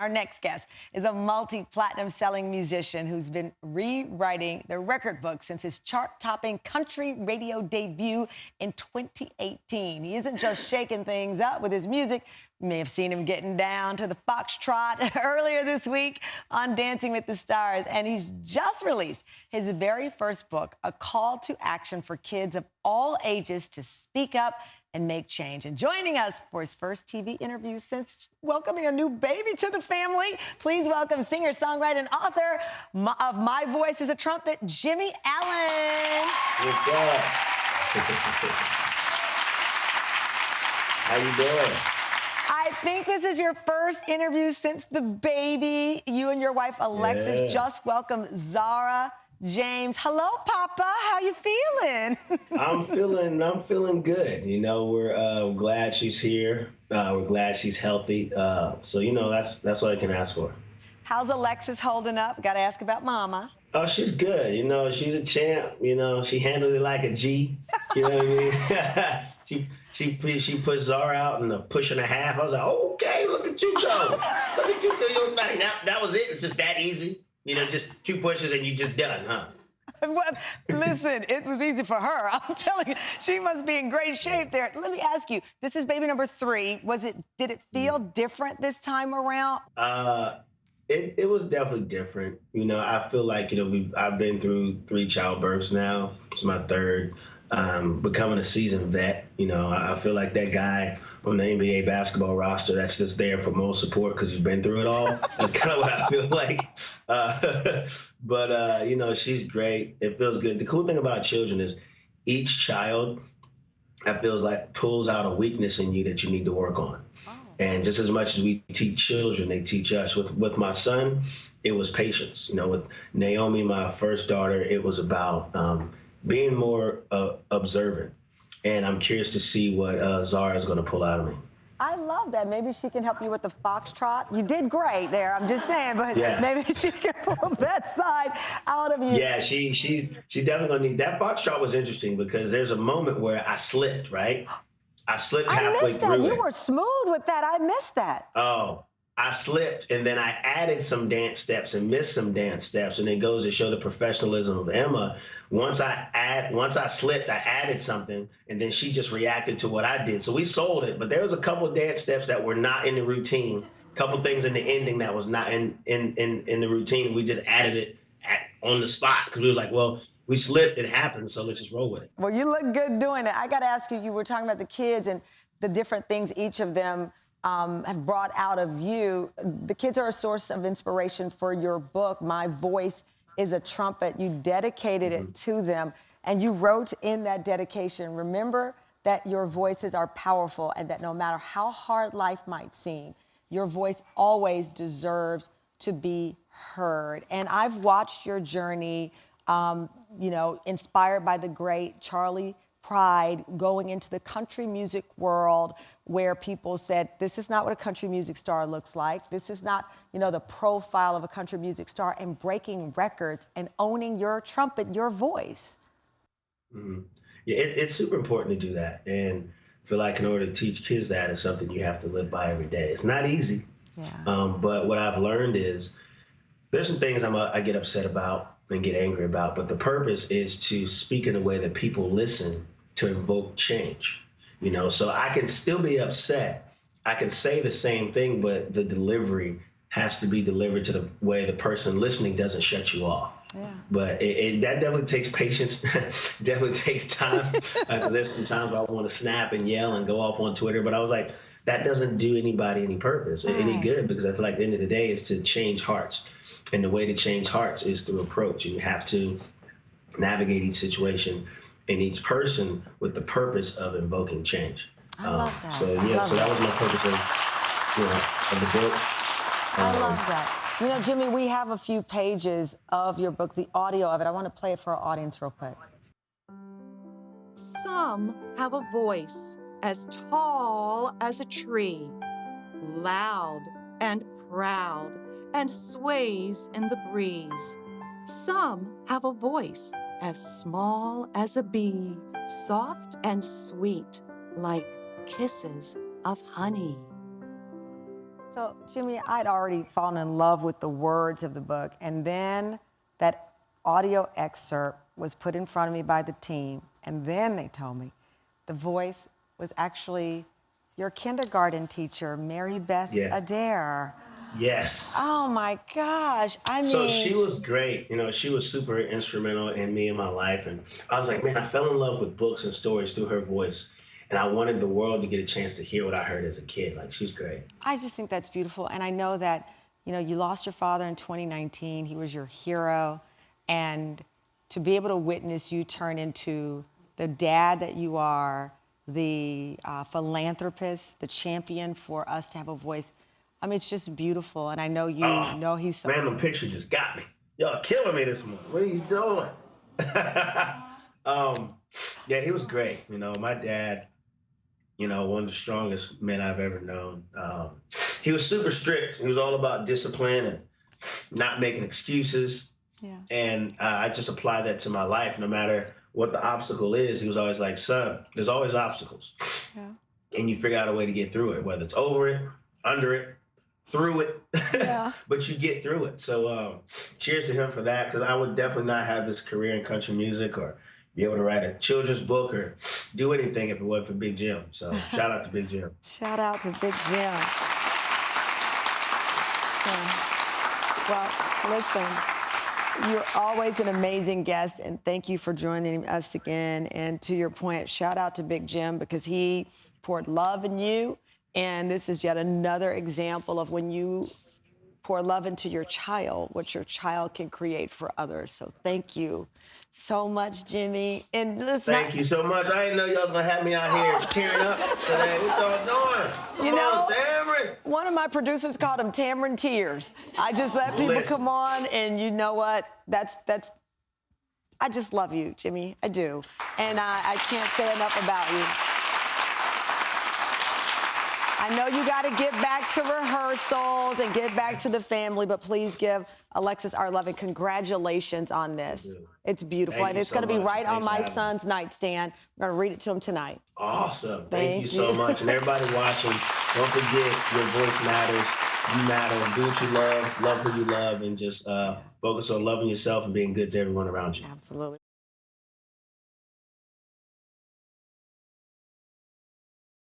Our next guest is a multi-platinum selling musician who's been rewriting the record book since his chart-topping country radio debut in 2018. He isn't just shaking things up with his music. You may have seen him getting down to the foxtrot earlier this week on Dancing with the Stars. And he's just released his very first book, a call to action for kids of all ages to speak up and make change. And joining us for his first TV interview since welcoming a new baby to the family, please welcome singer, songwriter, and author of My Voice is a Trumpet, Jimmie Allen. What's up? How you doing? I think this is your first interview since the baby. You and your wife, Alexis, just welcomed Zara James. Hello, Papa. How you feeling? I'm feeling good. You know, we're glad she's here. We're glad she's healthy. So you know, that's all I can ask for. How's Alexis holding up? Got to ask about Mama. Oh, she's good. You know, she's a champ. You know, she handled it like a G. You know what I mean? She put Zara out in a push and a half. I was like, okay, look at you go. Look at you do your thing. That was it. It's just that easy. You know, just 2 pushes and you just done, huh? Well, listen, it was easy for her. I'm telling you, she must be in great shape there. Let me ask you, this is baby number 3. Did it feel different this time around? It was definitely different. You know, I feel like, you know, I've been through 3 childbirths now. It's my 3rd. Becoming a seasoned vet, you know, I feel like that guy from the NBA basketball roster that's just there for moral support because he's been through it all. That's kind of what I feel like. But you know, she's great. It feels good. The cool thing about children is each child, I feels like, pulls out a weakness in you that you need to work on. Oh. And just as much as we teach children, they teach us. With my son, it was patience. You know, with Naomi, my first daughter, it was about being more observant. And I'm curious to see what Zara is going to pull out of me. I love that. Maybe she can help you with the foxtrot. You did great there, I'm just saying, but maybe she can pull that side out of you. Yeah, she definitely going to need that. Foxtrot was interesting because there's a moment where I slipped, right? I slipped halfway through. I missed that. You were smooth with that. I missed that. Oh, I slipped, and then I added some dance steps and missed some dance steps, and it goes to show the professionalism of Emma. Once I slipped, I added something, and then she just reacted to what I did. So we sold it, but there was a couple of dance steps that were not in the routine, a couple things in the ending that was not in the routine. We just added it on the spot because we was like, well, we slipped, it happened, so let's just roll with it. Well, you look good doing it. I got to ask you, you were talking about the kids and the different things each of them have brought out of you. The kids are a source of inspiration for your book, My Voice is a Trumpet. You dedicated it to them, and you wrote in that dedication, remember that your voices are powerful and that no matter how hard life might seem, your voice always deserves to be heard. And I've watched your journey, you know, inspired by the great Charlie Pride, going into the country music world where people said, this is not what a country music star looks like. This is not, you know, the profile of a country music star, and breaking records and owning your trumpet, your voice. Mm-hmm. Yeah, it's super important to do that. And I feel like in order to teach kids that is something you have to live by every day. It's not easy. Yeah. But what I've learned is there's some things I get upset about and get angry about, but the purpose is to speak in a way that people listen to invoke change. You know, so I can still be upset. I can say the same thing, but the delivery has to be delivered to the way the person listening doesn't shut you off. Yeah. But that definitely takes patience, definitely takes time. There's some times I want to snap and yell and go off on Twitter, but I was like, that doesn't do anybody any purpose, any good, because I feel like at the end of the day is to change hearts. And the way to change hearts is through approach. You have to navigate each situation and each person with the purpose of invoking change. I love that. So yeah, so that was my purpose of the book. I love that. You know, Jimmie, we have a few pages of your book, the audio of it. I want to play it for our audience real quick. Some have a voice as tall as a tree, loud and proud, and sways in the breeze. Some have a voice as small as a bee, soft and sweet, like kisses of honey. So, Jimmie, I'd already fallen in love with the words of the book, and then that audio excerpt was put in front of me by the team, and then they told me the voice was actually your kindergarten teacher, Mary Beth Yeah. Adair. Yes. Oh my gosh. I So mean, she was great. You know, she was super instrumental in me and my life. And I was like, man, I fell in love with books and stories through her voice. And I wanted the world to get a chance to hear what I heard as a kid. Like, she's great. I just think that's beautiful. And I know that, you know, you lost your father in 2019. He was your hero. And to be able to witness you turn into the dad that you are, the philanthropist, the champion for us to have a voice, I mean, it's just beautiful. And I know you know he's so. Man, them pictures just got me. Y'all killing me this morning. What are you doing? Yeah, he was great. You know, my dad, you know, one of the strongest men I've ever known. He was super strict. He was all about discipline and not making excuses. Yeah. And I just apply that to my life. No matter what the obstacle is, he was always like, son, there's always obstacles. Yeah. And you figure out a way to get through it, whether it's over it, under it, through it. Yeah. But you get through it. So cheers to him for that, because I would definitely not have this career in country music or be able to write a children's book or do anything if it wasn't for Big Jim. So shout out to Big Jim. Shout out to Big Jim. Well, listen, you're always an amazing guest, and thank you for joining us again. And to your point, shout out to Big Jim, because he poured love in you, and this is yet another example of when you pour love into your child, what your child can create for others. So thank you so much, Jimmie. And listen, Thank you so much. I didn't know y'all was gonna have me out here tearing up today. What y'all doing? Come on, Tamron. one of my producers called them Tamron Tears. I just let people Listen. come on, and you know what? That's. I just love you, Jimmie. I do, and I can't say enough about you. I know you got to get back to rehearsals and get back to the family, but please give Alexis our love and congratulations on this. It's beautiful, Thank and you it's so going to be much. right on Thanks my for having me. son's nightstand. I'm going to read it to him tonight. Awesome. Thank Thank you so you. much. And everybody watching, don't forget your voice matters. You matter. Do what you love who you love, and just focus on loving yourself and being good to everyone around you. Absolutely.